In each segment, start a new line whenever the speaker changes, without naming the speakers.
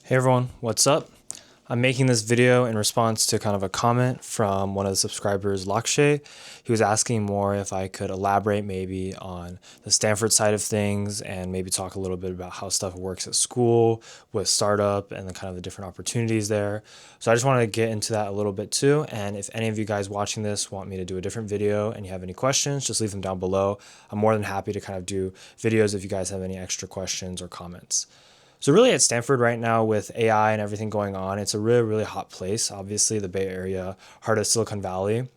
Hey everyone, what's up? I'm making this video in response to kind of a comment from one of the subscribers, Lakshay. He was asking more if I could elaborate maybe on the Stanford side of things and maybe talk a little bit about how stuff works at school with startup and the kind of the different opportunities there. So I just wanted to get into that a little bit too. And if any of you guys watching this want me to do a different video and you have any questions, just leave them down below. I'm more than happy to kind of do videos if you guys have any extra questions or comments. So really at Stanford right now with AI and everything going on, it's a really, really hot place. Obviously the Bay Area, heart of Silicon Valley.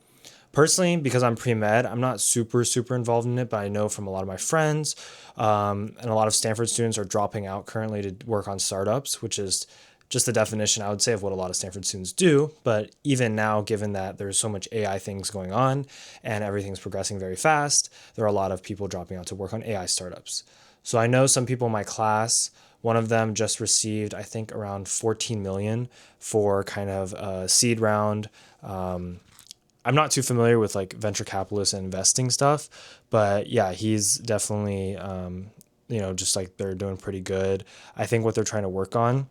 Personally, because I'm pre-med, I'm not super involved in it, but I know from a lot of my friends and a lot of Stanford students are dropping out currently to work on startups, which is just the definition, I would say, of what a lot of Stanford students do. But even now, given that there's so much AI things going on and everything's progressing very fast, there are a lot of people dropping out to work on AI startups. So I know some people in my class, one of them just received, I think, around 14 million for kind of a seed round. I'm not too familiar with like venture capitalists and investing stuff, but yeah, he's definitely, just like they're doing pretty good. I think what they're trying to work on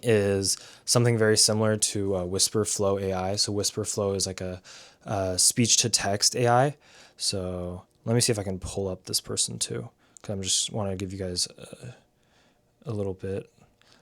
is something very similar to Whisper Flow AI. So Whisper Flow is like a speech to text AI. So let me see if I can pull up this person too, because I just want to give you guys a little bit.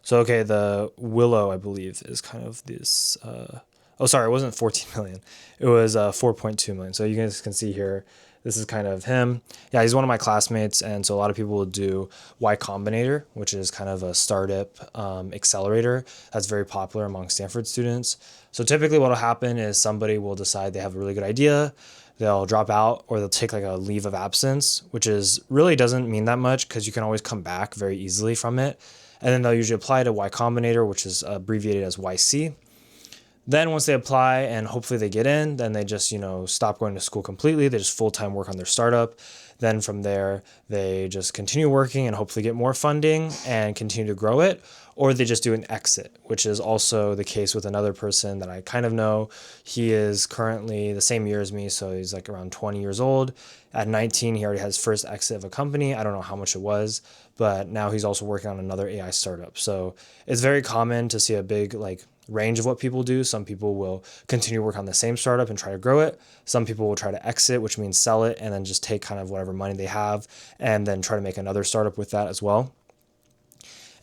So, okay, the Willow, I believe, is kind of this, oh, sorry, it wasn't 14 million. It was 4.2 million. So you guys can see here, this is kind of him. Yeah, he's one of my classmates. And so a lot of people will do Y Combinator, which is kind of a startup accelerator that's very popular among Stanford students. So typically what will happen is somebody will decide they have a really good idea. They'll drop out or they'll take like a leave of absence, which is really doesn't mean that much because you can always come back very easily from it. And then they'll usually apply to Y Combinator, which is abbreviated as YC. Then once they apply and hopefully they get in, then they just, stop going to school completely. They just full-time work on their startup. Then from there, they just continue working and hopefully get more funding and continue to grow it. Or they just do an exit, which is also the case with another person that I kind of know. He is currently the same year as me, so he's like around 20 years old. At 19, he already has his first exit of a company. I don't know how much it was, but now he's also working on another AI startup. So it's very common to see a big range of what people do. Some people will continue to work on the same startup and try to grow it. Some people will try to exit, which means sell it and then just take kind of whatever money they have and then try to make another startup with that as well.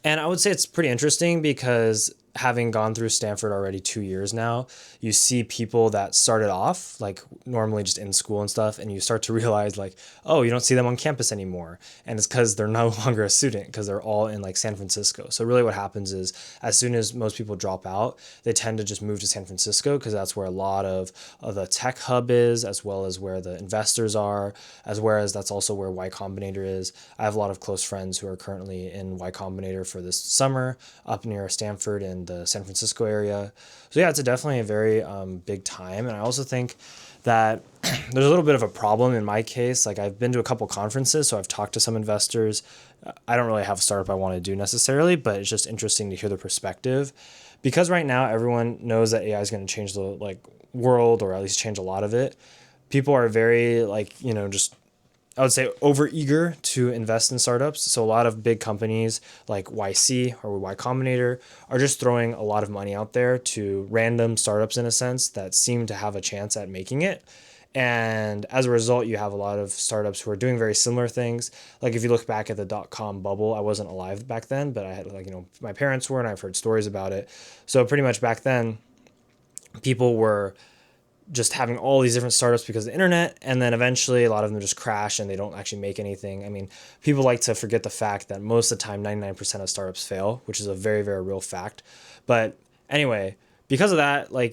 And I would say it's pretty interesting because having gone through Stanford already 2 years now, you see people that started off like normally just in school and stuff, and you start to realize like, oh, you don't see them on campus anymore. And it's because they're no longer a student because they're all in like San Francisco. So really what happens is as soon as most people drop out, they tend to just move to San Francisco because that's where a lot of the tech hub is, as well as where the investors are, as well as that's also where Y Combinator is. I have a lot of close friends who are currently in Y Combinator for this summer up near Stanford and the San Francisco area. So yeah, it's definitely a very big time. And I also think that there's a little bit of a problem in my case. Like I've been to a couple conferences, so I've talked to some investors. I don't really have a startup I want to do necessarily, but it's just interesting to hear their perspective. Because right now everyone knows that AI is going to change the world, or at least change a lot of it. People are very just I would say overeager to invest in startups. So a lot of big companies like YC or Y Combinator are just throwing a lot of money out there to random startups in a sense that seem to have a chance at making it. And as a result, you have a lot of startups who are doing very similar things. Like if you look back at the dot-com bubble, I wasn't alive back then, but I had my parents were, and I've heard stories about it. So pretty much back then, people were just having all these different startups because of the internet. And then eventually a lot of them just crash and they don't actually make anything. I mean, people like to forget the fact that most of the time, 99% of startups fail, which is a very, very real fact. But anyway, because of that, I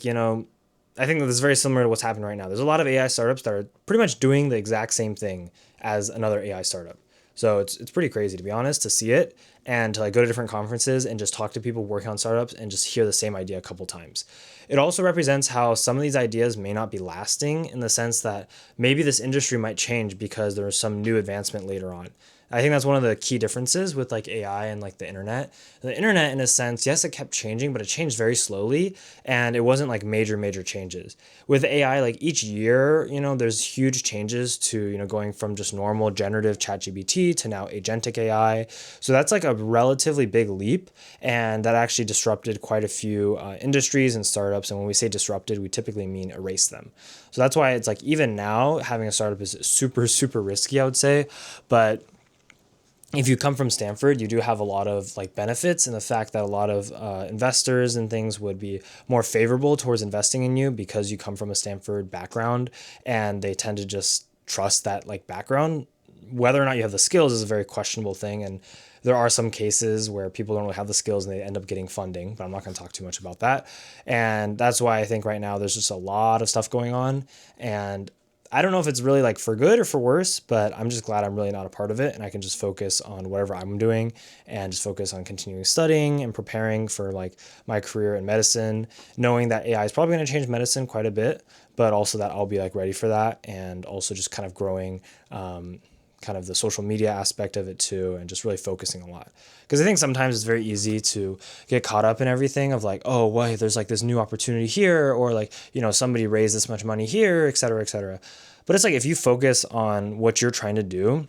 think that this is very similar to what's happening right now. There's a lot of AI startups that are pretty much doing the exact same thing as another AI startup. So it's pretty crazy, to be honest, to see it and to go to different conferences and just talk to people working on startups and just hear the same idea a couple times. It also represents how some of these ideas may not be lasting, in the sense that maybe this industry might change because there's some new advancement later on. I think that's one of the key differences with like AI and like the internet. The internet, in a sense, yes, it kept changing, but it changed very slowly, and it wasn't like major changes. With AI, like each year, there's huge changes to going from just normal generative ChatGPT to now agentic AI. So that's like a relatively big leap, and that actually disrupted quite a few industries and startups. And when we say disrupted, we typically mean erase them. So that's why it's like even now having a startup is super risky, I would say, but if you come from Stanford, you do have a lot of like benefits, and the fact that a lot of investors and things would be more favorable towards investing in you because you come from a Stanford background, and they tend to just trust that like background. Whether or not you have the skills is a very questionable thing, and there are some cases where people don't really have the skills and they end up getting funding, but I'm not going to talk too much about that. And that's why I think right now there's just a lot of stuff going on, and I don't know if it's really like for good or for worse, but I'm just glad I'm really not a part of it, and I can just focus on whatever I'm doing and just focus on continuing studying and preparing for like my career in medicine, knowing that AI is probably going to change medicine quite a bit, but also that I'll be like ready for that, and also just kind of growing kind of the social media aspect of it too, and just really focusing a lot. Because I think sometimes it's very easy to get caught up in everything of like, oh, wait, there's like this new opportunity here, or like, somebody raised this much money here, et cetera, et cetera. But it's like if you focus on what you're trying to do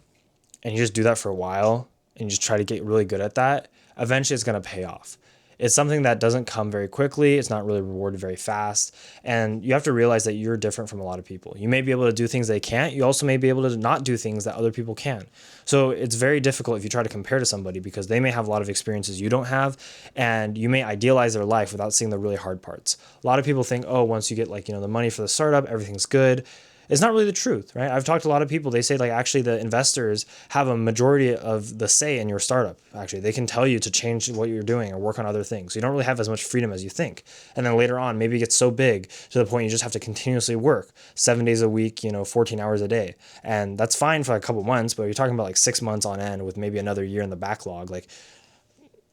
and you just do that for a while and you just try to get really good at that, eventually it's going to pay off. It's something that doesn't come very quickly. It's not really rewarded very fast. And you have to realize that you're different from a lot of people. You may be able to do things they can't. You also may be able to not do things that other people can. So it's very difficult if you try to compare to somebody because they may have a lot of experiences you don't have, and you may idealize their life without seeing the really hard parts. A lot of people think, oh, once you get like, the money for the startup, everything's good. It's not really the truth, right? I've talked to a lot of people. They say like actually the investors have a majority of the say in your startup. Actually, they can tell you to change what you're doing or work on other things. So you don't really have as much freedom as you think. And then later on, maybe it gets so big to the point you just have to continuously work 7 days a week, 14 hours a day. And that's fine for like a couple months, but you're talking about like 6 months on end with maybe another year in the backlog. Like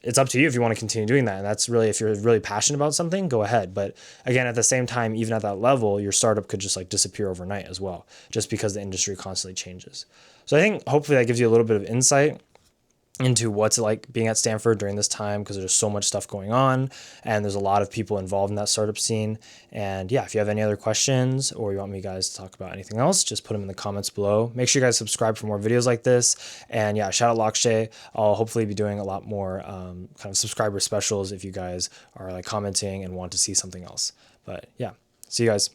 it's up to you if you want to continue doing that. And that's really, if you're really passionate about something, go ahead. But again, at the same time, even at that level, your startup could just like disappear overnight as well, just because the industry constantly changes. So I think hopefully that gives you a little bit of insight into what's like being at Stanford during this time, because there's so much stuff going on and there's a lot of people involved in that startup scene. And yeah, if you have any other questions or you want me guys to talk about anything else, just put them in the comments below. Make sure you guys subscribe for more videos like this. And yeah, shout out Lakshay. I'll hopefully be doing a lot more kind of subscriber specials if you guys are like commenting and want to see something else. But yeah, see you guys.